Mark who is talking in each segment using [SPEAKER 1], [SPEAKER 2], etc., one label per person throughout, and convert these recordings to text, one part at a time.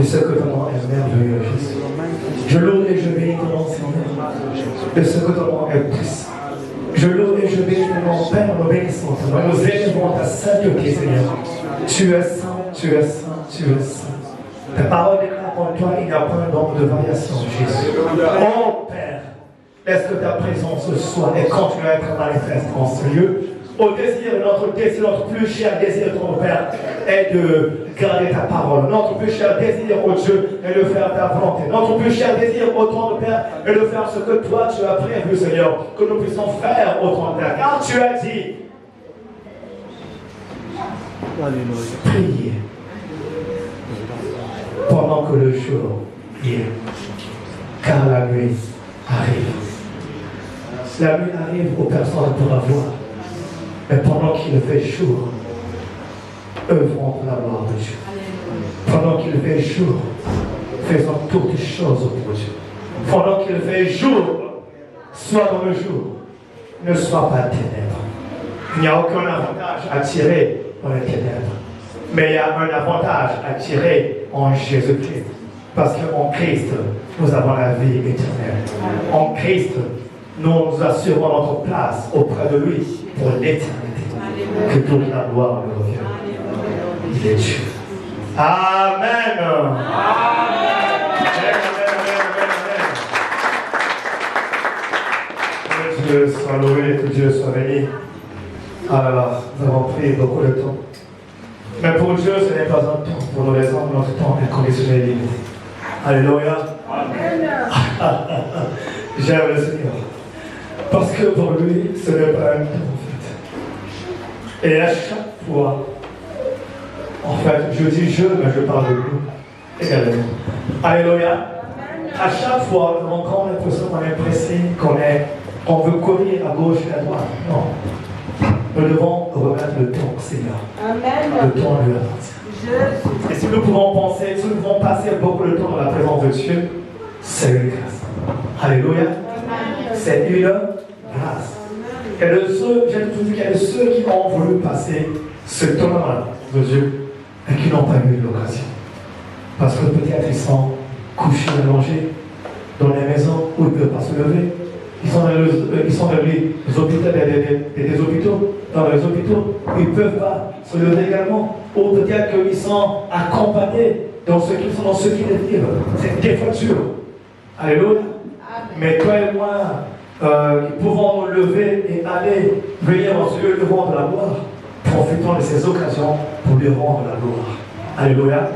[SPEAKER 1] de ce que ton nom est merveilleux, Jésus. Je loue et je bénis ton nom, Seigneur, de ce que ton nom est puissant. Je loue et je bénis ton nom, Père, nous bénissons ton nom. Nous élevons ta sainteté, Seigneur. Tu es saint, tu es saint, tu es saint. Ta parole déclare en toi, il n'y a pas un nombre de variations, Jésus. Oh Père, laisse que ta présence soit et continue à être manifeste en ce lieu. Au désir, notre plus cher désir, ton Père, est de garder ta parole. Notre plus cher désir, oh Dieu, est de faire ta volonté. Notre plus cher désir, oh ton Père, est de faire ce que toi tu as prévu, Seigneur, que nous puissions faire, oh ton Père. Car tu as dit, priez pendant que le jour vient, car la nuit arrive. La nuit arrive où personne ne pourra voir. Mais pendant qu'il fait jour, œuvrons pour la gloire de Dieu. Pendant qu'il fait jour, faisons toutes choses pour Dieu. Pendant qu'il fait jour, sois dans le jour, ne sois pas ténèbres. Il n'y a aucun avantage à tirer dans les ténèbres. Mais il y a un avantage à tirer en Jésus-Christ. Parce qu'en Christ, nous avons la vie éternelle. En Christ, nous assurons notre place auprès de lui pour l'éternité. Que toute la gloire lui revienne. Il est Dieu. Amen. Que Dieu soit loué, que Dieu soit béni. Ah là là, nous avons pris beaucoup de temps. Mais pour Dieu, ce n'est pas un temps. Pour nous les hommes, notre temps est conditionnel et limité. Alléluia. J'aime le Seigneur. Parce que pour lui, ce n'est pas un temps. Et à chaque fois, en fait, je dis je, mais je parle de nous également. Alléluia. À chaque fois, nous avons encore l'impression qu'on est pressé, qu'on veut courir à gauche et à droite. Non. Nous devons remettre le temps, Seigneur. Amen. Le temps lui appartient. Et si nous pouvons penser, si nous pouvons passer beaucoup de temps dans la présence de Dieu, c'est une grâce. Alléluia. C'est une grâce. Et j'ai toujours dit qu'il y a de ceux qui ont voulu passer ce temps-là de Dieu et qui n'ont pas eu l'occasion. Parce que peut-être ils sont couchés, allongés dans les maisons où ils ne peuvent pas se lever. Ils sont dans les hôpitaux, des hôpitaux, dans les hôpitaux, ils ne peuvent pas se lever également. Ou peut-être qu'ils sont accompagnés dans ceux qui sont dans ceux qui les vivent. C'est des fois dur. Alléluia. Mais toi et moi, qui pouvons nous lever et aller venir dans ce lieu de rendre la gloire, profitons de ces occasions pour lui rendre la gloire. Alléluia.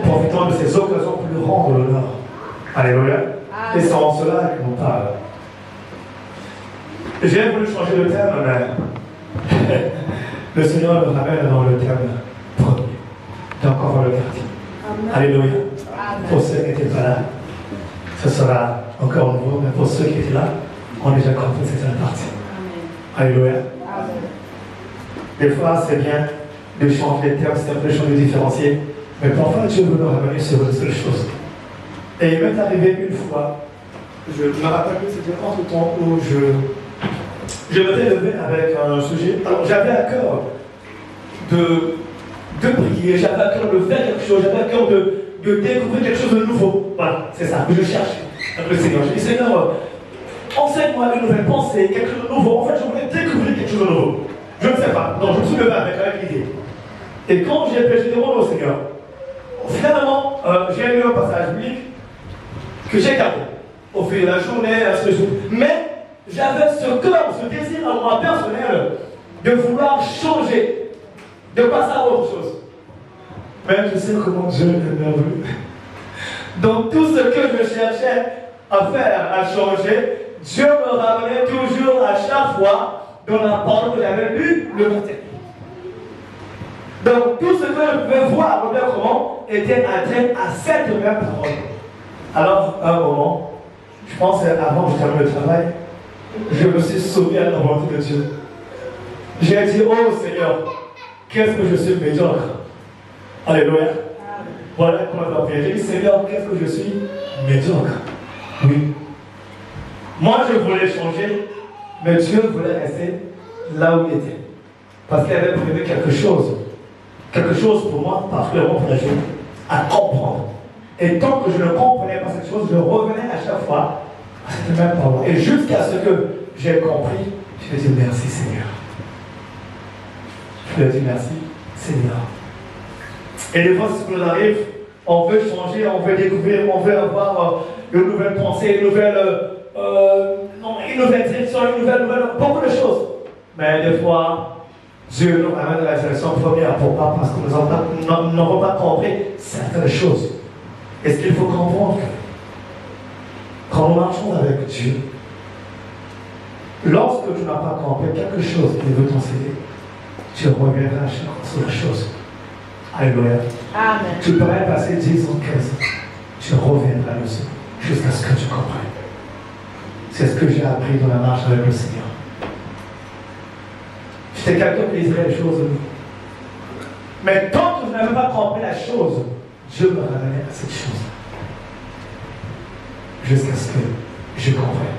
[SPEAKER 1] Profitons de ces occasions pour lui rendre l'honneur. Alléluia. Et c'est en cela que nous parlons. J'ai voulu changer de thème, mais le Seigneur me ramène dans le thème premier. Donc on va le quartier. Alléluia. Pour ceux qui n'étaient pas là, ce sera encore nouveau, mais pour ceux qui étaient là, on a déjà compris cette partie. Alléluia. Des fois, c'est bien de changer les termes, c'est un peu de changer de différencier, mais parfois Dieu veut nous ramener sur une seule chose. Et il m'est arrivé une fois, je me rappelle que c'était en tout temps où je m'étais levé avec un sujet. Alors j'avais à cœur de prier, j'avais à cœur de faire quelque chose, j'avais à cœur de découvrir quelque chose de nouveau. Voilà, c'est ça que je cherche avec le Seigneur. Je dis Seigneur, enseigne-moi une nouvelle pensée, quelque chose de nouveau. En fait, je voulais découvrir quelque chose de nouveau. Je ne sais pas. Donc je me suis levé avec l'idée. Et quand j'ai prêché devant le Seigneur, finalement, j'ai lu un passage biblique que j'ai gardé au fil de la journée, ainsi de suite. Mais j'avais ce cœur, ce désir à moi personnel de vouloir changer, de passer à autre chose. Mais je sais comment Dieu est merveilleux. Donc tout ce que je cherchais à faire, à changer, Dieu me ramenait toujours à chaque fois dans la parole que j'avais lue le matin. Donc tout ce que je pouvais voir, comment, était atteint à cette même parole. Alors, à un moment, je pense avant que je termine le travail, je me suis sauvé à la volonté de Dieu. J'ai dit, oh Seigneur, qu'est-ce que je suis médiocre. Alléluia. Voilà comment on va prier. J'ai dit, Seigneur, qu'est-ce que je suis médiocre. Oui. Moi, je voulais changer, mais Dieu voulait rester là où il était. Parce qu'il avait prévu quelque chose pour moi, particulièrement pour la journée, à comprendre. Et tant que je ne comprenais pas cette chose, je revenais à chaque fois à cette même parole. Et jusqu'à ce que j'ai compris, je lui ai dit merci Seigneur. Je lui ai dit merci Seigneur. Et des fois, ce qui nous arrive, on veut changer, on veut découvrir, on veut avoir une nouvelle pensée, une nouvelle direction, beaucoup de choses. Mais des fois, Dieu nous ramène à la direction première. Pourquoi? Parce que nous n'avons pas compris certaines choses. Est-ce qu'il faut comprendre que quand nous marchons avec Dieu, lorsque tu n'as pas compris quelque chose qu'il veut t'enseigner, tu reviendras sur la chose. Alléluia.
[SPEAKER 2] Amen.
[SPEAKER 1] Tu pourrais passer 10 ans, 15 ans. Tu reviendras dessus jusqu'à ce que tu comprennes. C'est ce que j'ai appris dans la marche avec le Seigneur. J'étais quelqu'un qui liserait les choses. Mais tant que je n'avais pas compris la chose, Dieu me ramenait à cette chose. Jusqu'à ce que je comprenne.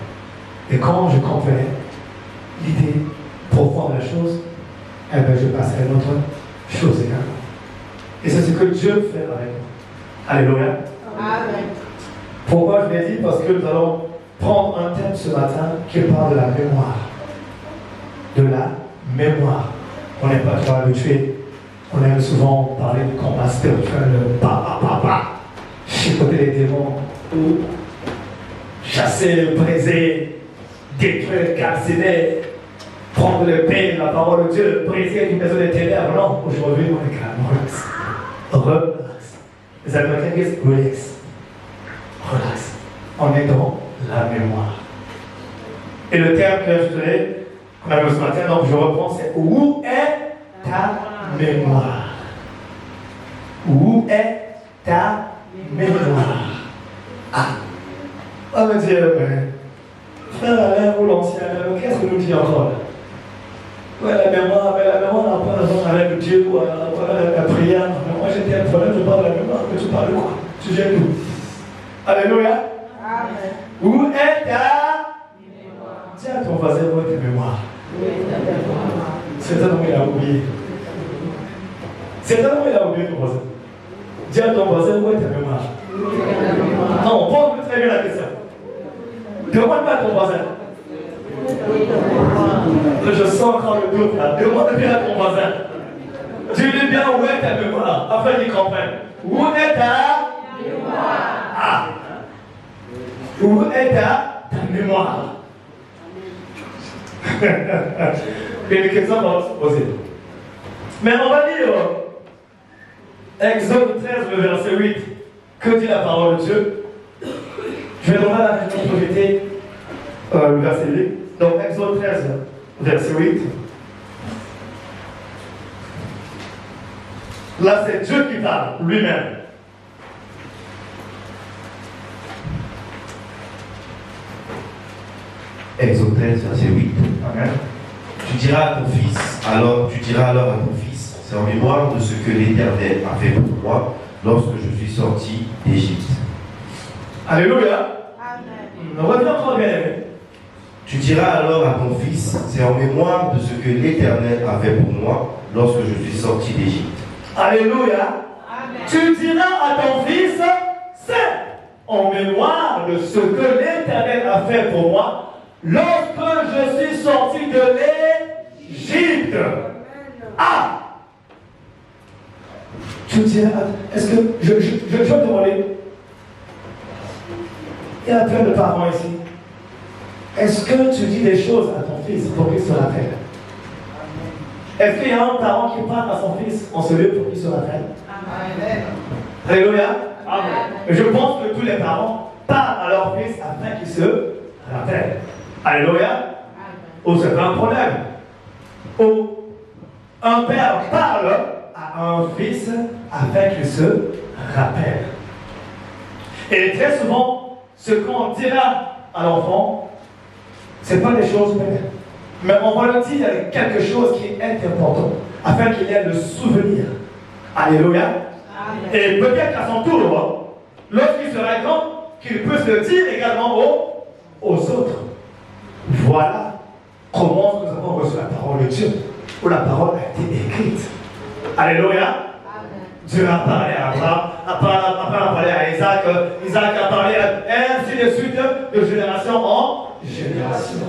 [SPEAKER 1] Et quand je comprenais l'idée profonde de la chose, eh bien je passais à une autre chose également. Et c'est ce que Dieu fait avec nous. Alléluia.
[SPEAKER 2] Amen.
[SPEAKER 1] Pourquoi je l'ai dit? Parce que nous allons prendre un thème ce matin qui parle de la mémoire. De la mémoire. On n'est pas trop habitué. On aime souvent parler du combat spirituel, chicoter les démons, ou chasser, briser, détruire, calciner, prendre le pain, la parole de Dieu, briser une maison des ténèbres. Non, aujourd'hui, on est calme, relax. Relax. Les Américains disent relax. Relax. On est dans la mémoire. Et le terme que je tenais, qu'on a vu ce matin, donc je reprends, c'est où est ta mémoire? Où est ta mémoire? Ah, on va dire, frère Alain ou l'ancien Alain, qu'est-ce que nous dit encore là? Ouais, la mémoire, mais la mémoire n'a pas raison avec Dieu ou la prière. Mais moi j'étais un problème, je parle de la mémoire, mais tu parles de quoi? Tu gères tout. Alléluia.
[SPEAKER 2] Amen.
[SPEAKER 1] Où est ta mémoire? Dis à ton voisin, où est ta mémoire? Certainement il a oublié. Certainement il a oublié ton voisin. Dis à ton voisin, où est ta mémoire? Non, pose très bien la question. Demande pas à ton voisin. Je sens encore le doute là. Demande bien à ton voisin. Dis-lui bien où est ta mémoire, afin qu'il comprenne. Où est ta mémoire? Ah. Où est ta mémoire? Et les questions vont se poser. Mais on va lire Exode 13, le verset 8. Que dit la parole de Dieu? Je vais demander à la région prophétique le verset 8. Donc, Exode 13, verset 8. Là, c'est Dieu qui parle, lui-même.
[SPEAKER 3] Exode 13, verset 8.
[SPEAKER 1] Amen.
[SPEAKER 3] Tu diras alors à ton fils, c'est en mémoire de ce que l'Éternel a fait pour moi lorsque je suis sorti d'Égypte.
[SPEAKER 1] Alléluia.
[SPEAKER 2] Amen.
[SPEAKER 1] On revient encore bien aimé.
[SPEAKER 3] Tu diras alors à ton fils, c'est en mémoire de ce que l'Éternel a fait pour moi lorsque je suis sorti d'Égypte.
[SPEAKER 1] Alléluia.
[SPEAKER 2] Amen.
[SPEAKER 1] Tu diras à ton fils, c'est en mémoire de ce que l'Éternel a fait pour moi lorsque je suis sorti de l'Égypte. Ah! Tu diras, est-ce que je vais te demander, il y a plein de parents ici. Est-ce que tu dis des choses à ton fils pour qu'il se rappelle? Est-ce qu'il y a un parent qui parle à son fils en ce lieu pour qu'il se rappelle?
[SPEAKER 2] Amen.
[SPEAKER 1] Alléluia. Amen. Je pense que tous les parents parlent à leur fils afin qu'il se rappelle. Alléluia. Ou c'est pas un problème. Ou un père parle à un fils afin qu'il se rappelle. Et très souvent, ce qu'on dira à l'enfant, ce n'est pas des choses belles. Mais on va le dire avec quelque chose qui est important, afin qu'il ait le souvenir. Alléluia.
[SPEAKER 2] Amen.
[SPEAKER 1] Et peut-être à son tour, lorsqu'il sera grand, qu'il puisse le dire également aux autres. Voilà comment nous avons reçu la parole de Dieu, où la parole a été écrite. Alléluia.
[SPEAKER 2] Amen.
[SPEAKER 1] Dieu a parlé à Abraham, a parlé à Isaac a parlé, et ainsi de suite, de génération en génération.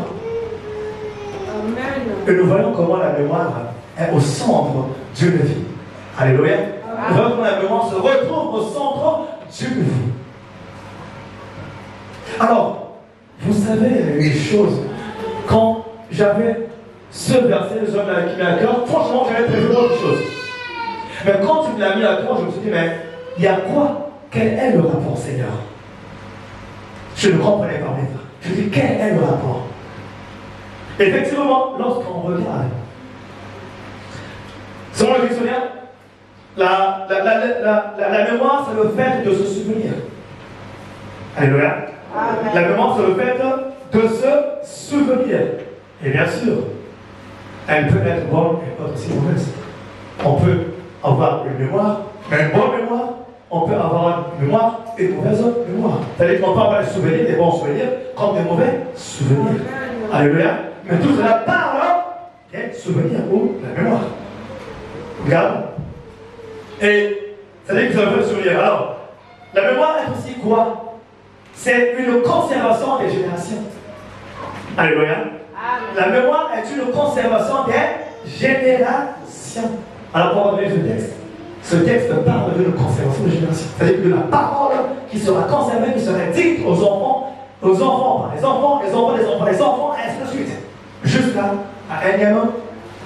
[SPEAKER 2] Amen.
[SPEAKER 1] Et nous voyons comment la mémoire est au centre d'une vie. Alléluia. Nous voyons comment la mémoire se retrouve au centre d'une vie. Alors, vous savez une chose, quand j'avais ce verset, le homme qui m'a à cœur, franchement, j'avais prévu autre chose. Mais quand tu me l'as mis à cœur, je me suis dit, mais il y a quoi? Quel est le rapport, Seigneur? Je ne comprenais pas maintenant. Je me dis, quel est le rapport? Effectivement, lorsqu'on regarde, selon le dictionnaire, la mémoire, c'est le fait de se souvenir. Alléluia.
[SPEAKER 2] Amen.
[SPEAKER 1] La mémoire, c'est le fait de se souvenir. Et bien sûr, elle peut être bonne et pas aussi mauvaise. On peut avoir une mémoire, mais une bonne mémoire, on peut avoir une mémoire et une mauvaise mémoire. C'est-à-dire qu'on peut avoir des souvenirs, des bons souvenirs, comme des mauvais souvenirs. Alléluia. Mais tout cela parle des souvenirs ou de la mémoire. Regarde. Et c'est-à-dire que vous avez le souvenir. Alors, la mémoire est aussi quoi? C'est une conservation des générations. Alléluia.
[SPEAKER 2] Amen.
[SPEAKER 1] La mémoire est une conservation des générations. Alors, pour revenir ce texte parle d'une conservation des générations. C'est-à-dire de la parole qui sera conservée, qui sera dite aux enfants, par les enfants, les enfants, les enfants, les enfants, et ainsi de suite. Jusqu'à la énième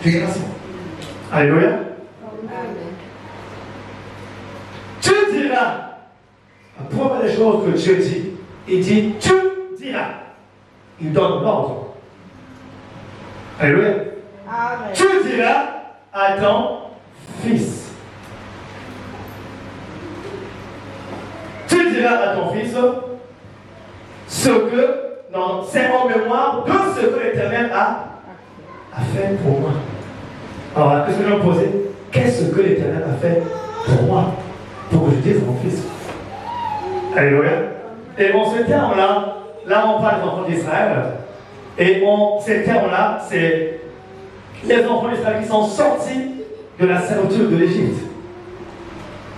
[SPEAKER 1] génération. Alléluia.
[SPEAKER 2] Amen.
[SPEAKER 1] Tu diras. La première des choses que Dieu dit, il dit tu diras. Il donne l'ordre. Alléluia.
[SPEAKER 2] Amen.
[SPEAKER 1] Tu diras à ton fils. Tu diras à ton fils ce que, c'est en mémoire de ce que l'Éternel a fait pour moi. Alors la question que je vais me poser, qu'est-ce que l'Éternel a fait pour moi? Pour que je dise à mon fils. Alléluia. Et en ce terme-là, là on parle des enfants d'Israël. Et ces termes-là, c'est les enfants d'Israël qui sont sortis de la servitude de l'Égypte.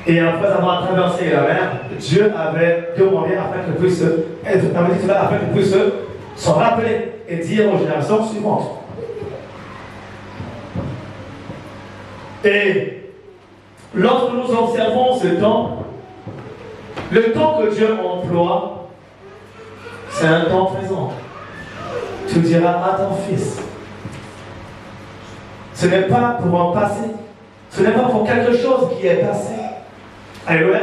[SPEAKER 1] Et après avoir traversé la mer, Dieu avait demandé afin qu'ils puissent s'en rappeler et dire aux générations suivantes. Et lorsque nous observons ce temps, le temps que Dieu emploie, c'est un temps présent. Tu diras à ton fils. Ce n'est pas pour un passé. Ce n'est pas pour quelque chose qui est passé. Alléluia.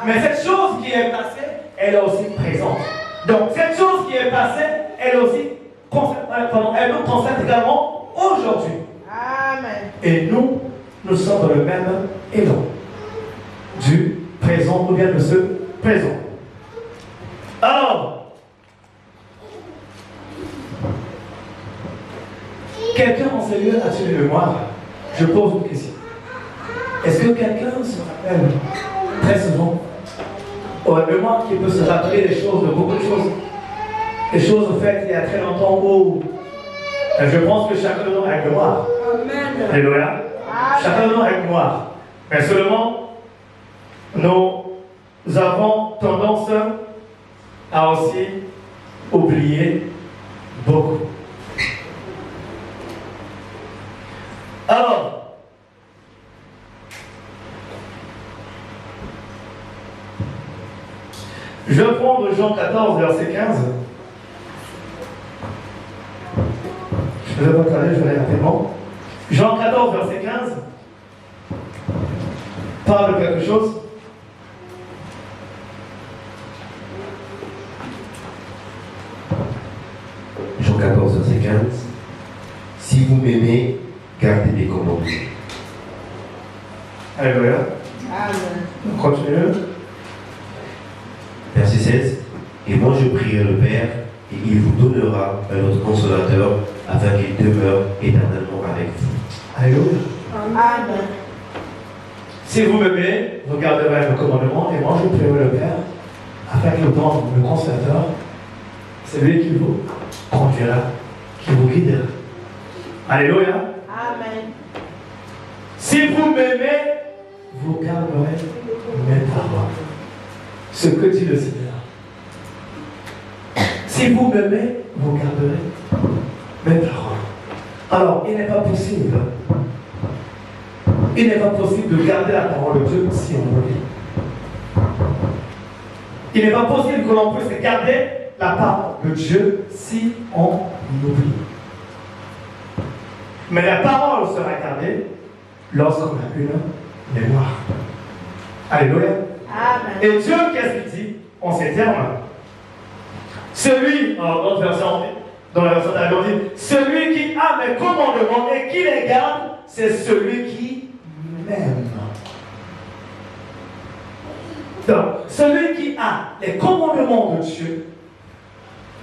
[SPEAKER 1] Mais cette chose qui est passée, elle est aussi présente. Donc cette chose qui est passée, elle nous concerne également aujourd'hui.
[SPEAKER 2] Amen.
[SPEAKER 1] Et nous sommes dans le même élan du présent ou bien de ce présent. Alors, quelqu'un en ce lieu a-t-il une mémoire? Je pose une question. Est-ce que quelqu'un se rappelle très souvent une mémoire qui peut se rappeler des choses, de beaucoup de choses, des choses faites il y a très longtemps où je pense que chacun de nous a une mémoire.
[SPEAKER 2] Amen.
[SPEAKER 1] Alléluia. Chacun de nous a une mémoire. Mais seulement, nous avons tendance à aussi oublier beaucoup. Alors, je vais prendre Jean 14, verset 15. Je ne vais pas parler, je vais aller rapidement. Jean 14, verset 15 parle de quelque chose.
[SPEAKER 3] Jean 14, verset 15. Si vous m'aimez, gardez mes commandements.
[SPEAKER 1] Alléluia.
[SPEAKER 2] Amen.
[SPEAKER 1] On continue.
[SPEAKER 3] Verset 16. Et moi je prierai le Père, et il vous donnera un autre consolateur, afin qu'il demeure éternellement avec vous.
[SPEAKER 1] Alléluia.
[SPEAKER 2] Amen.
[SPEAKER 1] Si vous m'aimez, vous garderez mes commandements, et moi je prierai le Père, afin qu'il vous donne le consolateur. C'est lui qui vous conduira, qui vous guidera. Alléluia.
[SPEAKER 2] Amen.
[SPEAKER 1] Si vous m'aimez, vous garderez mes paroles. ce que dit le Seigneur. Si vous m'aimez, vous garderez mes paroles. Alors, il n'est pas possible de garder la parole de Dieu si on oublie. Il n'est pas possible que l'on puisse garder la parole de Dieu si on oublie. Mais la parole sera gardée lorsqu'on a une mémoire. Alléluia.
[SPEAKER 2] Amen.
[SPEAKER 1] Et Dieu, qu'est-ce qu'il dit en ces termes? Celui, dans l'autre version, dans la version d'Albert, on dit celui qui a mes commandements et qui les garde, c'est celui qui m'aime. Donc, celui qui a les commandements de Dieu,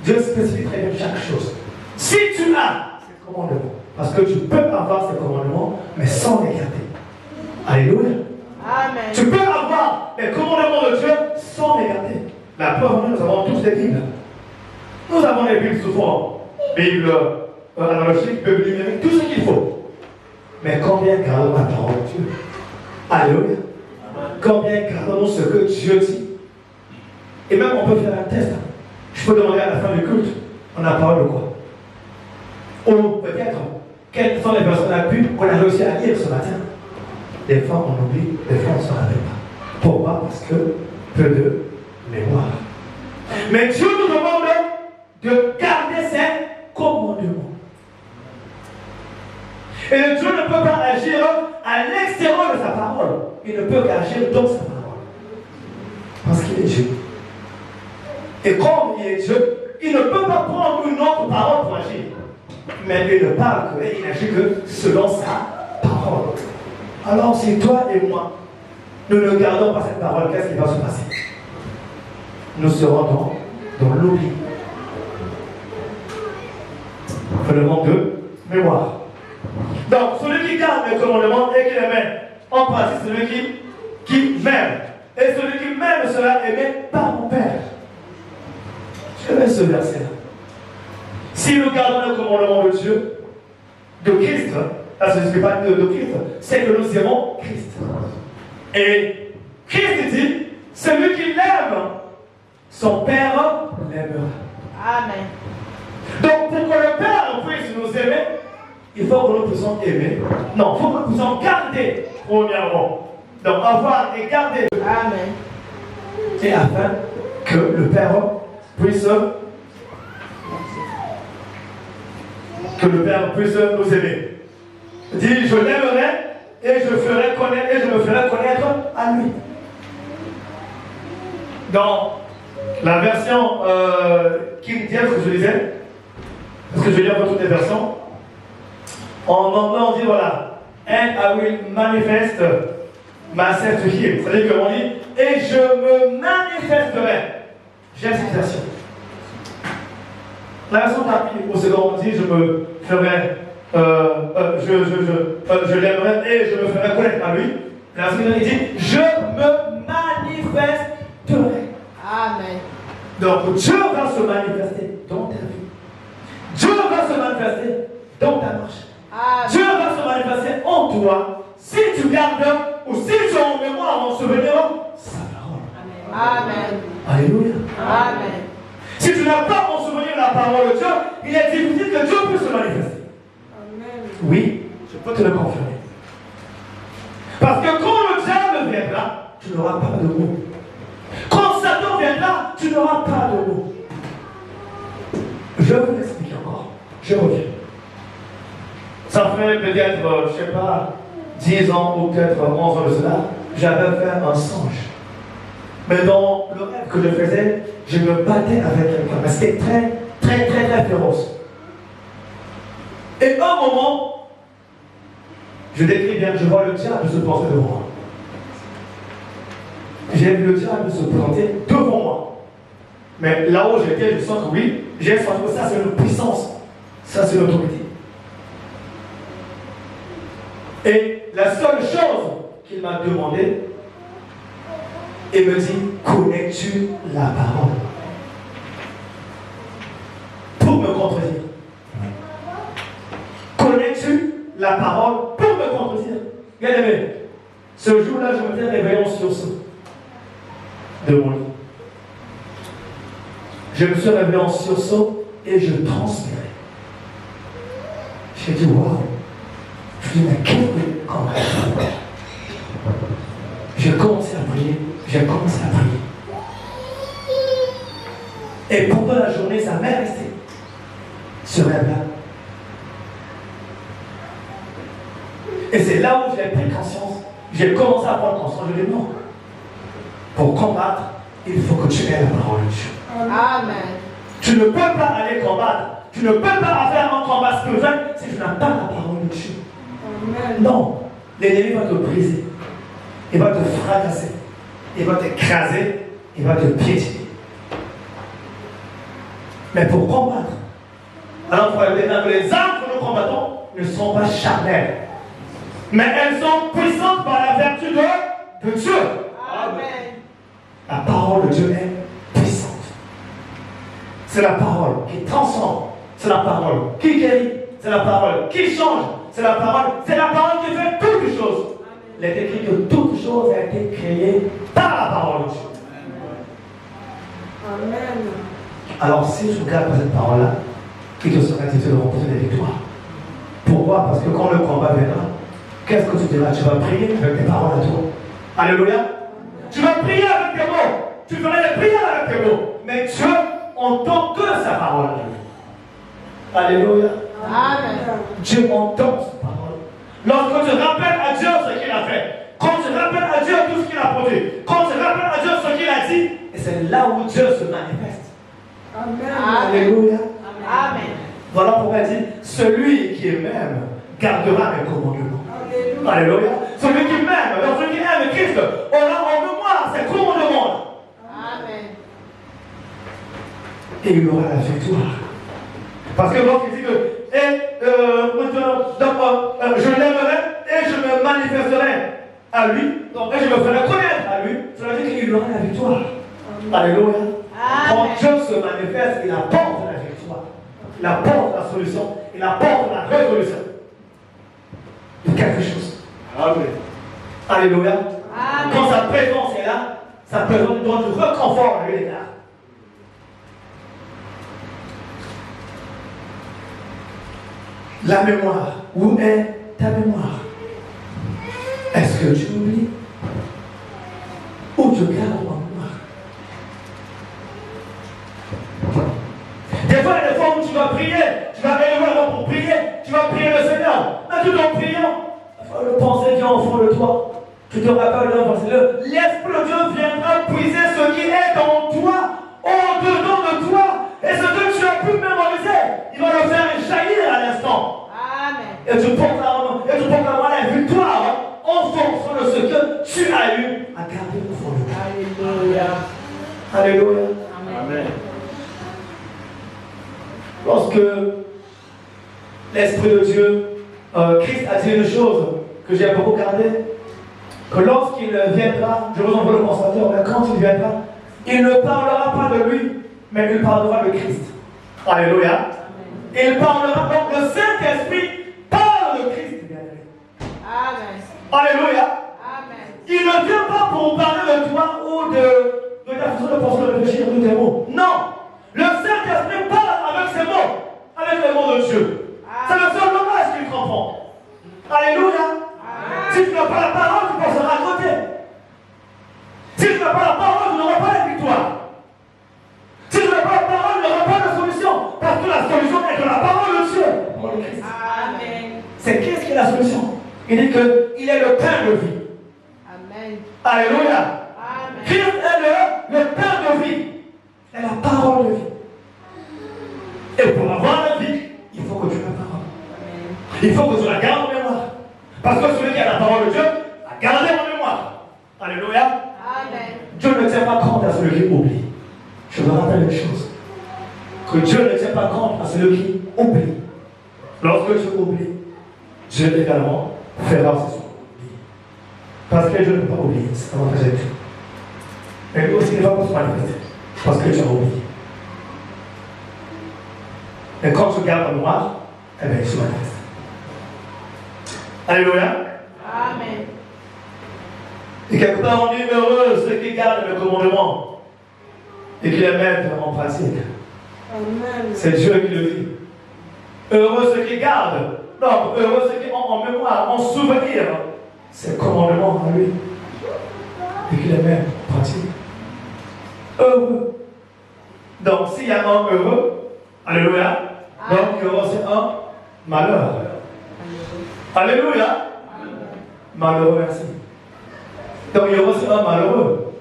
[SPEAKER 1] Dieu spécifie très bien chaque chose. Si tu as ces commandements, parce que tu peux avoir ces commandements, mais sans les garder. Alléluia.
[SPEAKER 2] Amen.
[SPEAKER 1] Tu peux avoir les commandements de Dieu sans les garder. La preuve, nous avons tous les Bibles. Nous avons les Bibles souvent. Bible analogique, Bible numérique, tout ce qu'il faut. Mais combien gardons la parole de Dieu? Alléluia. Combien gardons ce que Dieu dit? Et même on peut faire un test. Je peux demander à la fin du culte, on a parlé de quoi? Ou peut-être, quelles sont les personnes qu'on a réussi à lire ce matin? Des fois on oublie, des fois on ne se rappelle pas. Pourquoi? Parce que peu de mémoire. Mais Dieu nous demande de garder ses commandements. Et le Dieu ne peut pas agir à l'extérieur de sa parole. Il ne peut qu'agir dans sa parole. Parce qu'il est Dieu. Et comme il est Dieu, il ne peut pas prendre une autre parole pour agir. Mais il ne parle que, il n'agit que selon sa parole. Alors si toi et moi, nous ne gardons pas cette parole, qu'est-ce qui va se passer? Nous serons dans l'oubli. Le manque de mémoire. Donc, celui qui garde mes commandements et qui les met en pratique, celui qui m'aime. Et celui qui m'aime sera aimé par mon Père. Je mets ce verset-là. Si nous gardons le commandement de Dieu, de Christ, là, je ne suis pas de Christ, c'est que nous aimons Christ. Et Christ dit, celui qui l'aime, son Père l'aimera.
[SPEAKER 2] Amen.
[SPEAKER 1] Donc, pour que le Père puisse nous aimer, il faut que nous puissions aimer. Non, il faut que nous puissions garder, premièrement. Donc, avoir et garder.
[SPEAKER 2] Amen.
[SPEAKER 1] Et afin que le Père puisse nous aimer. Il dit, je l'aimerai et je me ferai connaître à lui. Dans la version King James que je lisais, parce que je vais lire toutes les versions, en anglais on dit voilà, and I will manifest myself to him. C'est-à-dire qu'on dit, et je me manifesterai. J'aime cette version. La version rapide au second on dit, je me ferai, je l'aimerai et je me ferai connaître à lui. La version il dit, je me manifesterai.
[SPEAKER 2] Amen.
[SPEAKER 1] Donc Dieu va se manifester dans ta vie. Dieu va se manifester dans ta marche.
[SPEAKER 2] Amen.
[SPEAKER 1] Dieu va se manifester en toi si tu gardes ou si tu as en mémoire, en souvenir sa parole.
[SPEAKER 2] Amen.
[SPEAKER 1] Alléluia.
[SPEAKER 2] Amen.
[SPEAKER 1] Si tu n'as pas en souvenir la parole de Dieu, il est difficile que Dieu puisse se manifester.
[SPEAKER 2] Amen.
[SPEAKER 1] Oui, je peux te le confirmer. Parce que quand le diable viendra, tu n'auras pas de mots. Quand Satan viendra, tu n'auras pas de mots. Je vais vous expliquer encore. Je reviens. Ça fait peut-être, je ne sais pas, 10 ans ou peut-être 11 ans de cela, j'avais fait un songe. Mais dans le rêve que je faisais, je me battais avec quelqu'un. Mais c'était très féroce. Et à un moment, je décris bien, je vois le diable se planter devant moi. J'ai vu le diable se planter devant moi. Mais là où j'étais, je sens que oui, j'ai senti que ça c'est une puissance. Ça c'est l'autorité. Et la seule chose qu'il m'a demandé, il me dit, connais-tu la parole? Pour me contredire. Connais-tu la parole pour me contredire? Bien aimé, ce jour-là, je m'étais réveillé en sursaut de mon lit. Je me suis réveillé en sursaut et je transpirais. J'ai dit, waouh. Je dis, mais quel combat. J'ai commencé à prier. Et pendant la journée, ça m'est resté. Ce rêve-là. Et c'est là où j'ai pris conscience. J'ai commencé à prendre conscience. Je dis non. Pour combattre, il faut que tu aies la parole de Dieu.
[SPEAKER 2] Amen.
[SPEAKER 1] Tu ne peux pas aller combattre. Tu ne peux pas faire un combat spirituel si tu n'as pas la parole de Dieu.
[SPEAKER 2] Amen.
[SPEAKER 1] Non. L'ennemi va te briser. Il va te fracasser. Il va t'écraser. Il va te piétiner. Mais pour combattre, alors frère, les armes que nous combattons ne sont pas charnelles. Mais elles sont puissantes par la vertu de Dieu.
[SPEAKER 2] Amen.
[SPEAKER 1] La parole de Dieu est puissante. C'est la parole qui transforme. C'est la parole qui guérit. C'est la parole qui change. C'est la parole qui fait toutes choses. Il est écrit que toute chose a été créée par la parole de Dieu.
[SPEAKER 2] Amen.
[SPEAKER 1] Alors si tu gardes cette parole-là, il te sera dit de remporter des victoires. Pourquoi? Parce que quand le combat viendra, qu'est-ce que tu diras? Tu vas prier avec tes paroles à toi. Alléluia. Tu vas prier avec tes mots. Tu feras des prières avec tes mots. Mais Dieu entend que sa parole. Alléluia.
[SPEAKER 2] Amen.
[SPEAKER 1] Dieu entend sa parole. Lorsque tu rappelles à Dieu ce qu'il a fait, quand tu rappelles à Dieu tout ce qu'il a produit, quand tu rappelles à Dieu ce qu'il a dit, et c'est là où Dieu se manifeste.
[SPEAKER 2] Amen.
[SPEAKER 1] Alléluia.
[SPEAKER 2] Amen.
[SPEAKER 1] Voilà pourquoi il dit, celui qui m'aime gardera mes commandements. Alléluia. Celui qui m'aime, celui qui aime Christ, aura en mémoire ses commandements.
[SPEAKER 2] Amen.
[SPEAKER 1] Et il aura la victoire. Parce que lorsqu'il dit que je l'aimerai et je me manifesterai à lui, donc je me ferai connaître à lui, cela veut dire qu'il aura la victoire. Alléluia. Quand Dieu se manifeste, il apporte la victoire. Il apporte la solution. Il apporte la résolution de quelque chose. Amen. Alléluia.
[SPEAKER 2] Amen.
[SPEAKER 1] Quand sa présence est là, sa présence doit nous réconfort à lui l'égard. La mémoire. Où est ta mémoire? Est-ce que tu oublies? Ou tu gardes en mémoire? Des fois, il y a des fois où tu vas prier, tu vas élever la voix pour prier, tu vas prier le Seigneur. Mais tout en priant, le pensée vient au fond de toi. Tu te rappelles d'un verset, l'Esprit de Dieu viendra puiser ce qui est en toi, au-dedans de toi. Et ce que tu as pu mémoriser, il va le faire jaillir à l'instant.
[SPEAKER 2] Amen.
[SPEAKER 1] Et tu proclameras la victoire en fonction de ce que tu as eu à garder au fond de toi.
[SPEAKER 2] Alléluia.
[SPEAKER 1] Alléluia.
[SPEAKER 2] Amen.
[SPEAKER 1] Lorsque l'Esprit de Dieu, Christ a dit une chose que j'ai beaucoup gardée, que lorsqu'il viendra, je vous envoie le constateur, mais quand il viendra, il ne parlera pas de lui, mais il parlera de Christ. Alléluia. Il parlera, donc le Saint-Esprit parle de Christ.
[SPEAKER 2] Amen.
[SPEAKER 1] Alléluia.
[SPEAKER 2] Amen.
[SPEAKER 1] Il ne vient pas pour parler de toi ou de ta façon de penser, de réfléchir, de tes mots. Non. Le Saint-Esprit parle avec ses mots, avec les mots de Dieu. C'est le seul langage qu'il comprend. Alléluia. Si tu n'as pas la parole, tu passeras à côté. Si tu n'as pas la parole, tu n'auras pas la victoire. Si tu n'as pas la parole, tu n'auras pas de solution. Parce que la solution est dans la parole de Dieu.
[SPEAKER 2] Amen.
[SPEAKER 1] C'est qu'est-ce qui est la solution? Il dit qu'il est le pain de vie.
[SPEAKER 2] Amen.
[SPEAKER 1] Alléluia.
[SPEAKER 2] Amen.
[SPEAKER 1] Christ est le pain de vie. C'est la parole de vie. Et pour avoir la vie, il faut que tu aies la parole.
[SPEAKER 2] Amen.
[SPEAKER 1] Il faut que tu la gardes en mémoire. Parce que celui qui a la parole de Dieu a gardé en mémoire. Alléluia.
[SPEAKER 2] Amen.
[SPEAKER 1] Dieu ne tient pas compte à celui qui oublie. Je me rappelle une chose. Que Dieu ne tient pas compte à celui qui oublie. Lorsque tu oublies, Dieu également fera ce que tu oublies. Parce que Dieu ne peut pas oublier. C'est comment faire. Mais lui aussi, il ne va pas se manifester. Parce que tu as oublié. Et quand tu gardes en mémoire, eh bien, il se manifeste. Alléluia.
[SPEAKER 2] Amen.
[SPEAKER 1] Et quelque part, on dit heureux ceux qui gardent le commandement. et qu'il les mette en pratique.
[SPEAKER 2] Amen.
[SPEAKER 1] C'est Dieu qui le dit. Heureux ceux qui gardent, donc heureux ceux qui ont en mémoire, en souvenir ses commandements à lui et qu'il les met en pratique. Heureux. Donc s'il y a un heureux, alléluia, donc il y aura aussi un malheur. Alléluia. Malheureux, merci. Donc il y aura aussi un malheureux.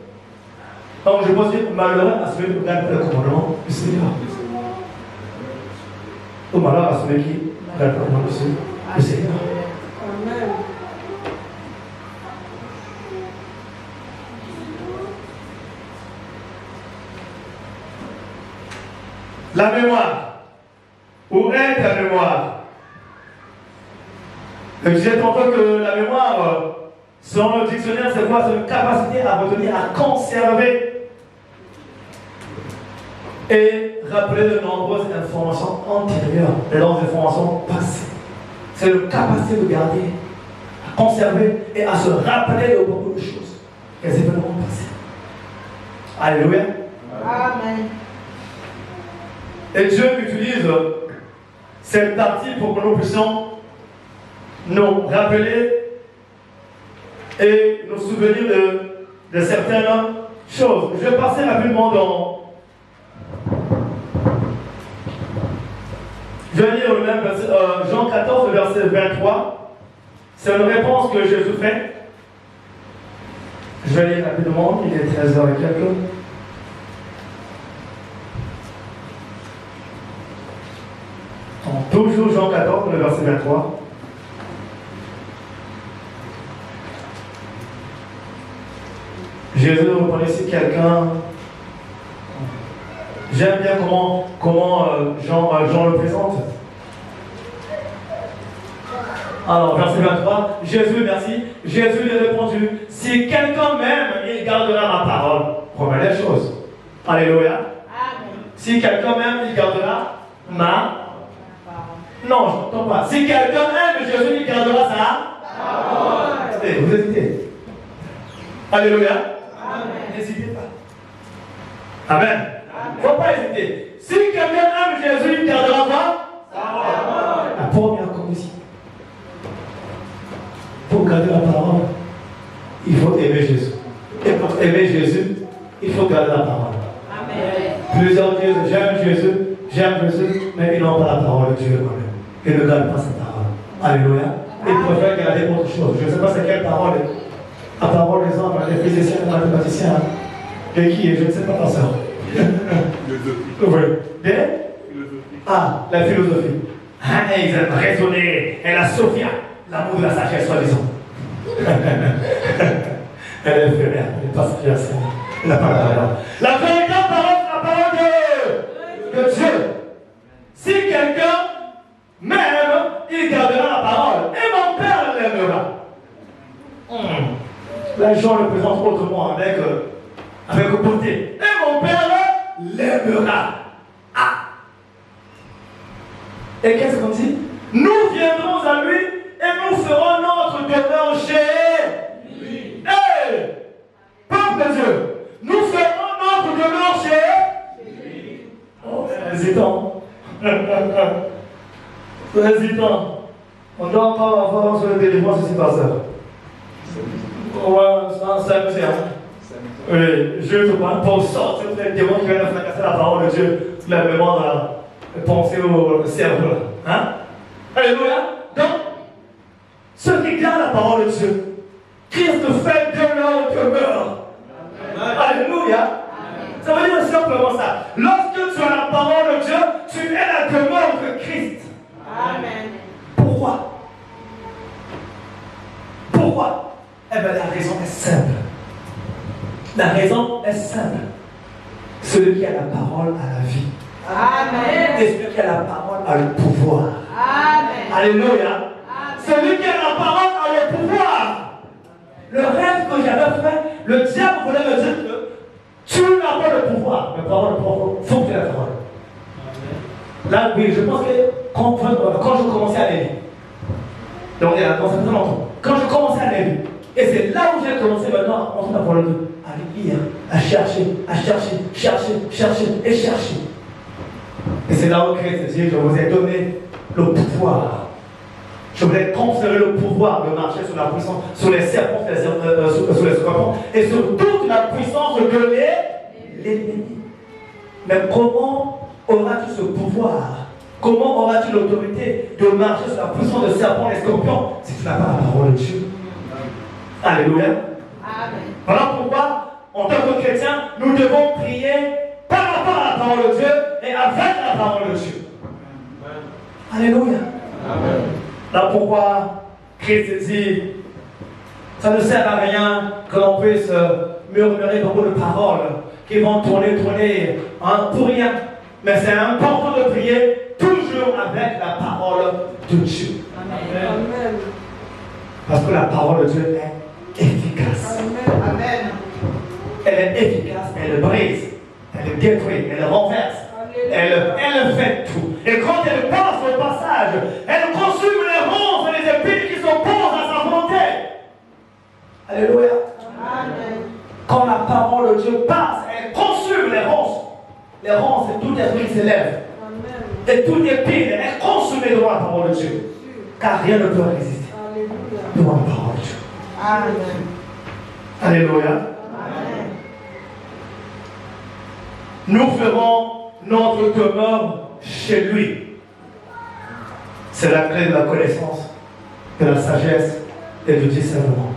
[SPEAKER 1] Donc je pense dire malheureux à celui qui ne garde pas le commandement du Seigneur. Ou malheur à celui qui ne garde pas le commandement du Seigneur.
[SPEAKER 2] Amen.
[SPEAKER 1] La mémoire. Où est ta mémoire? Je disais tantôt que la mémoire, selon le dictionnaire, c'est quoi? C'est une capacité à retenir, à conserver et rappeler de nombreuses informations antérieures, et donc des informations passées. C'est une capacité de garder, à conserver et à se rappeler de beaucoup de choses, des événements passés. Alléluia.
[SPEAKER 2] Amen.
[SPEAKER 1] Et Dieu utilise cette partie pour que nous puissions nous rappeler et nous souvenir de certaines choses. Je vais passer rapidement dans... Je vais lire le même verset, Jean 14, verset 23. C'est une réponse que Jésus fait. Je vais lire rapidement, il est 13h et quelques. Toujours Jean 14, le verset 23. Jésus reprenait si quelqu'un. J'aime bien comment Jean le présente. Alors, verset 23, Jésus, merci. Jésus lui a répondu, si quelqu'un m'aime, il gardera ma parole. Première chose. Alléluia.
[SPEAKER 2] Amen.
[SPEAKER 1] Si quelqu'un m'aime, il gardera ma. Non, je n'entends pas. Si quelqu'un aime Jésus, il gardera sa parole. Vous hésitez. Alléluia.
[SPEAKER 2] Amen.
[SPEAKER 1] N'hésitez pas. Amen. Il ne faut pas hésiter. Si quelqu'un aime Jésus, il gardera quoi? Sa parole. La première condition. Pour garder la parole, il faut aimer Jésus. Et pour aimer Jésus, il faut garder la parole.
[SPEAKER 2] Amen.
[SPEAKER 1] Plusieurs disent j'aime Jésus, mais ils n'ont pas la parole de Dieu quand même. Ils ne gardent pas sa parole. Alléluia. Ils préfèrent garder autre chose. Je ne sais pas c'est quelle parole. La parole des hommes, des physiciens, des mathématiciens. De qui? Je ne sais pas, pasteur. Oui. Ah, la philosophie. Ah, ils aiment raisonner. Et la Sophia, l'amour de la sagesse, soi-disant. Elle est éphémère, elle n'est pas sagesse. Elle n'a pas la parole. La véritable parole, c'est la parole de Dieu. Si quelqu'un m'aime, il gardera la parole. Et mon Père l'aimera. Les gens le présentent autrement avec beauté. Et mon Père l'aimera. Ah. Et qu'est-ce qu'on dit? Nous viendrons à lui et nous ferons notre demeure chez lui. Hey! Peuple de Dieu, nous ferons notre demeure chez lui. Oh, hésitant. Hésitant. On doit encore avoir sur le délivrance ici par ça. Ouais, c'est un musée. Oui, je te parle pour sortir des démons qui viennent fracasser la parole de Dieu, la mémoire de penser au cerveau. Hein? Alléluia. Donc, ceux qui gardent la parole de Dieu, Christ fait de leur demeure. Alléluia. Ça veut dire simplement ça. Lorsque tu as la parole de Dieu, tu es la demeure de Christ.
[SPEAKER 2] Amen.
[SPEAKER 1] Pourquoi? Pourquoi? Eh bien, la raison est simple. La raison est simple. Celui qui a la parole a la vie.
[SPEAKER 2] Amen.
[SPEAKER 1] Et celui qui a la parole a le pouvoir.
[SPEAKER 2] Amen.
[SPEAKER 1] Alléluia.
[SPEAKER 2] Amen.
[SPEAKER 1] Celui qui a la parole a le pouvoir. Le rêve que j'avais fait, le diable voulait me dire que tu n'as pas le pouvoir. Mais parole, il faut que tu aies la parole. Là, oui, je pense que quand je commençais à lire, donc il y a très longtemps, quand je commençais à lire, et c'est là où j'ai commencé maintenant à entendre la parole de Dieu. à lire, à chercher et chercher. Et c'est là où Christ dit, je vous ai donné le pouvoir. Je vous ai conféré le pouvoir de marcher sur la puissance, sur les serpents, sur les scorpions, et sur toute la puissance de l'ennemi. Mais comment auras-tu ce pouvoir? Comment auras-tu l'autorité de marcher sur la puissance de serpents et scorpions si tu n'as pas la parole de Dieu? Alléluia.
[SPEAKER 2] Amen.
[SPEAKER 1] Voilà pourquoi, en tant que chrétiens, nous devons prier par rapport à la parole de Dieu et avec la parole de Dieu. Alléluia.
[SPEAKER 3] Amen.
[SPEAKER 1] Là pourquoi Christ dit, ça ne sert à rien que l'on puisse murmurer beaucoup de paroles qui vont tourner pour rien. Mais c'est important de prier toujours avec la parole de Dieu.
[SPEAKER 2] Amen.
[SPEAKER 1] Parce que la parole de Dieu est efficace.
[SPEAKER 2] Amen.
[SPEAKER 1] Elle est efficace, elle brise, elle détruit, elle renverse. Elle fait tout. Et quand elle passe au passage, elle consume les ronces et les épines qui s'opposent à sa volonté. Alléluia.
[SPEAKER 2] Amen.
[SPEAKER 1] Quand la parole de Dieu passe, elle consume les ronces. Les ronces, c'est tout esprit qui s'élève. Et toute épine est consumée devant la parole de Dieu. Car rien ne peut résister devant la parole de Dieu.
[SPEAKER 2] Amen.
[SPEAKER 1] Alléluia.
[SPEAKER 2] Amen.
[SPEAKER 1] Nous ferons notre demeure chez lui. C'est la clé de la connaissance, de la sagesse et du discernement.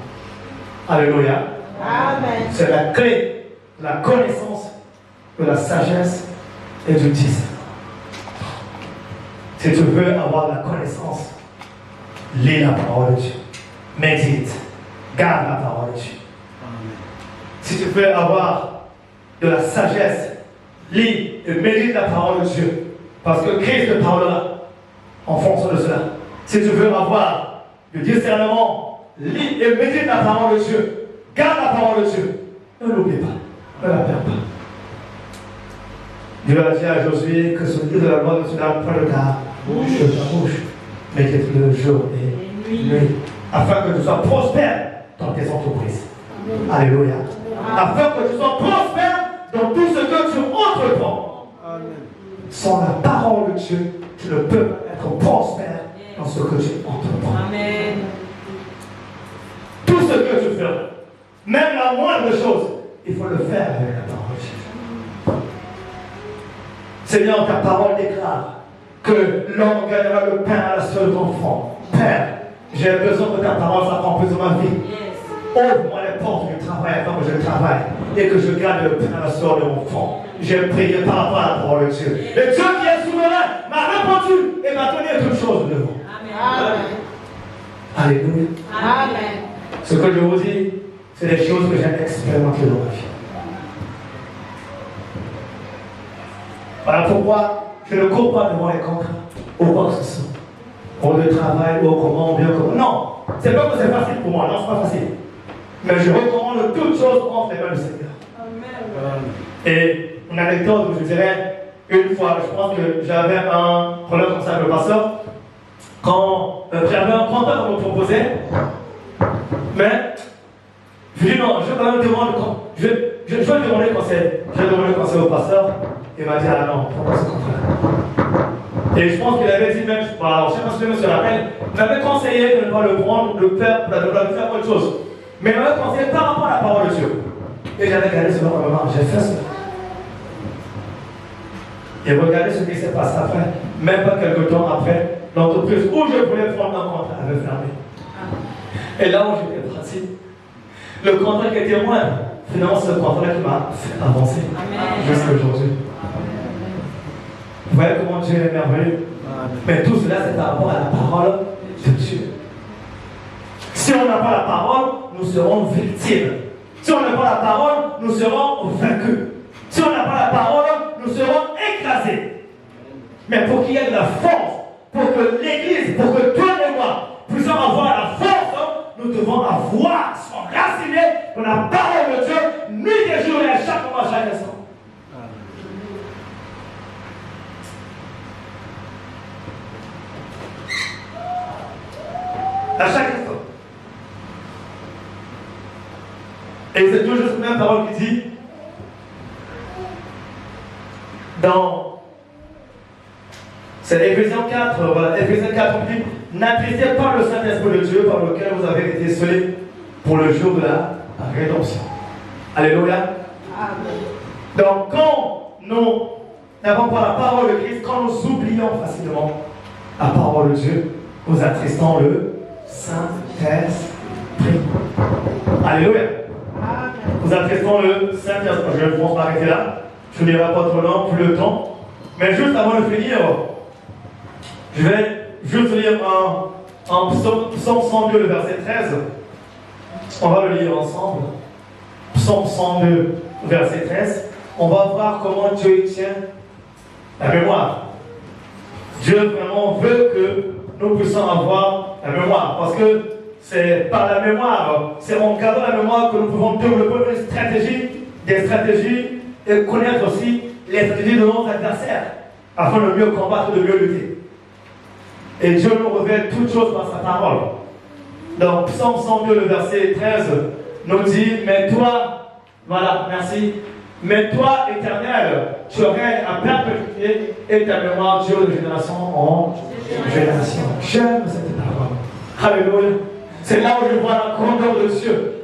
[SPEAKER 1] Alléluia.
[SPEAKER 2] Amen.
[SPEAKER 1] C'est la clé de la connaissance, de la sagesse et du discernement. Si tu veux avoir la connaissance, lis la parole de Dieu. Médite. Garde la parole de Dieu. Si tu veux avoir de la sagesse, lis et médite la parole de Dieu. Parce que Christ te parlera en fonction de cela. Si tu veux avoir du discernement, lis et médite la parole de Dieu. Garde la parole de Dieu. Ne l'oublie pas. Ne la perds pas. Dieu a dit à Josué que ce livre de la loi ne sera point de ta bouche, mais que tu le jour et nuit. Afin que tu sois prospère dans tes entreprises. Alléluia. Afin que tu sois prospère dans tout ce que tu entreprends. Sans la parole de Dieu, tu ne peux pas être prospère dans ce que tu entreprends.
[SPEAKER 2] Amen.
[SPEAKER 1] Tout ce que tu fais, même la moindre chose, il faut le faire avec la parole de Dieu. Seigneur, ta parole déclare que l'homme gagnera le pain à la seule de ton front. Père, j'ai besoin que ta parole s'accomplisse dans ma vie. Ouvre-moi les portes du travail afin que je travaille et que je gagne le pain à la sueur de mon front. J'ai prié par rapport à la parole de Dieu. Et Dieu qui est souverain m'a répondu et m'a donné toutes choses de vous.
[SPEAKER 2] Amen.
[SPEAKER 1] Alléluia.
[SPEAKER 2] Amen.
[SPEAKER 1] Ce que je vous dis, c'est des choses que j'ai expérimentées dans ma vie. Voilà pourquoi je ne cours pas devant les contrats ou quoi que ce soit. Pour le travail, ou comment, bien comment. Non, c'est pas que c'est facile pour moi, non, c'est pas facile. Mais je recommande toutes choses entre les mains du Seigneur.
[SPEAKER 2] Amen.
[SPEAKER 1] Et une anecdote, je dirais, une fois, je pense que j'avais un problème comme ça avec le pasteur, quand j'avais un contrat qu'on me proposait, mais je dis non, je vais quand même demander, je vais demander conseil au pasteur. Il m'a dit, ah non, pourquoi ce contrat? Et je pense qu'il avait dit même, alors je ne sais pas si je me rappelle, il m'avait conseillé de ne pas le prendre, de faire autre chose. Mais il m'avait conseillé par rapport à la parole de Dieu. Et j'avais regardé ce moment, j'ai fait cela. Et regardez ce qui s'est passé après. Même pas quelques temps après, l'entreprise où je voulais prendre un contrat avait fermé. Et là où j'étais parti, le contrat qui était moindre, finalement c'est le contrat qui m'a fait avancer jusqu'à aujourd'hui. Vous voyez comment Dieu est merveilleux. Mais tout cela, c'est par rapport à la parole de Dieu. Si on n'a pas la parole, nous serons victimes. Si on n'a pas la parole, nous serons vaincus. Si on n'a pas la parole, nous serons écrasés. Mais pour qu'il y ait de la force, pour que l'Église, pour que toi et moi puissions avoir la force, nous devons avoir, s'enraciner dans la parole de Dieu, nuit et jour et à chaque moment, à chaque instant. À chaque instant. Et c'est toujours cette même parole qui dit, c'est Éphésiens 4, voilà, Éphésiens 4, on dit, n'attristez pas le Saint-Esprit de Dieu par lequel vous avez été scellés pour le jour de la rédemption. Alléluia.
[SPEAKER 2] Amen.
[SPEAKER 1] Donc, quand nous n'avons pas la parole de Christ, quand nous oublions facilement la parole de Dieu, nous attristons le Saint-Esprit. Alléluia.
[SPEAKER 2] Amen.
[SPEAKER 1] Nous attristons le Saint-Esprit. Je vais m'arrêter là. Je ne dirai pas trop long, plus le temps. Mais juste avant de finir, je vais juste lire un psaume 102, le verset 13. On va le lire ensemble. Psaume 102, verset 13. On va voir comment Dieu y tient la mémoire. Dieu vraiment veut que nous puissions avoir la mémoire. Parce que c'est par la mémoire, c'est en gardant la mémoire que nous pouvons développer des stratégies et connaître aussi les stratégies de nos adversaires afin de mieux combattre, de mieux lutter. Et Dieu nous révèle toutes choses par sa parole. Donc, Psaume 102, le verset 13, nous dit, mais toi, voilà, merci, mais toi, Éternel, tu règnes à perpétuité et ta mémoire dure de génération en génération. J'aime cette parole. Alléluia. C'est là où je vois la grandeur de Dieu.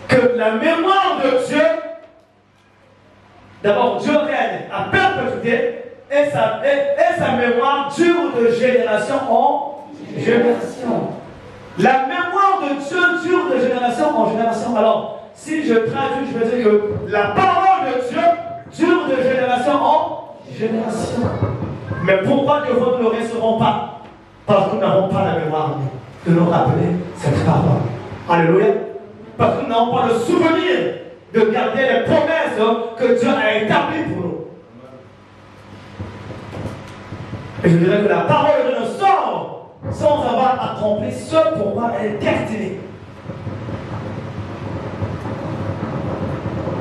[SPEAKER 1] Que la mémoire de Dieu, d'abord, Dieu règne à perpétuité et sa mémoire dure de génération en génération. La mémoire de Dieu dure de génération en génération. Alors, si je traduis, je veux dire que la parole de Dieu dure de génération en génération. Mais pourquoi des fois nous ne le recevrons pas? Parce que nous n'avons pas la mémoire de nous rappeler cette parole. Alléluia. Parce que nous n'avons pas le souvenir de garder les promesses que Dieu a établies pour nous. Et je dirais que la parole de nous sort sans avoir accompli ce pourquoi elle est destinée.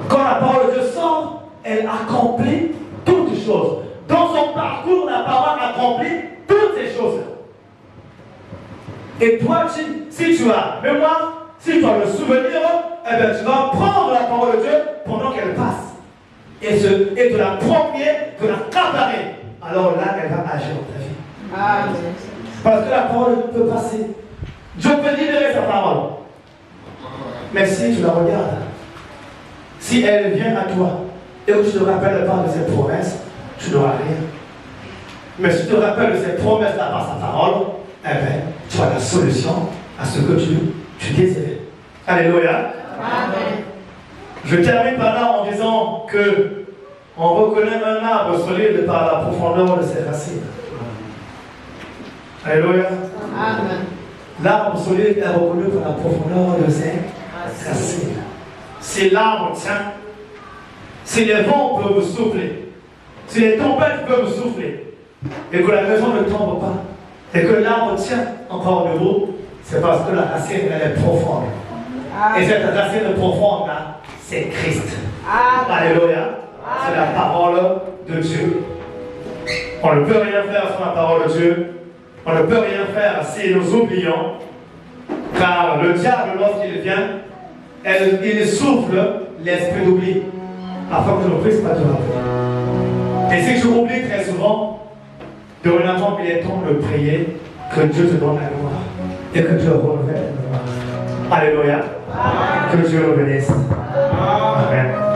[SPEAKER 1] Quand la parole de Dieu sort, elle accomplit toutes les choses. Dans son parcours, la parole accomplit toutes ces choses. Et toi, si tu as mémoire, si tu as le souvenir, eh bien, tu vas prendre la parole de Dieu pendant qu'elle passe. Et de la première, de la préparer. Alors là, elle va agir dans ta vie.
[SPEAKER 2] Amen.
[SPEAKER 1] Parce que la parole peut passer. Dieu peut libérer sa parole. Mais si tu la regardes, si elle vient à toi et que tu te rappelles pas de ses promesses, tu n'auras rien. Mais si tu te rappelles de ses promesses là par sa parole, eh bien, tu as la solution à ce que tu désirais. Alléluia.
[SPEAKER 2] Amen.
[SPEAKER 1] Je termine par là en disant que on reconnaît un arbre solide par la profondeur de ses racines. Alléluia.
[SPEAKER 2] Amen.
[SPEAKER 1] L'arbre solide est reconnu par la profondeur de ses racines. Si l'arbre tient, si les vents peuvent souffler, si les tempêtes peuvent souffler, et que la maison ne tombe pas, et que l'arbre tient encore debout, c'est parce que la racine elle est profonde. Et cette racine profonde là, c'est Christ. Alléluia. C'est la parole de Dieu. On ne peut rien faire sans la parole de Dieu. On ne peut rien faire si nous oublions. Car le diable, lorsqu'il vient, il souffle l'esprit d'oubli. Afin que je ne puisse pas te rappeler. Et si tu oublies très souvent, dorénavant il est temps de prier que Dieu te donne la gloire. Et que Dieu renouvelle la gloire. Alléluia. Que Dieu le bénisse. Amen.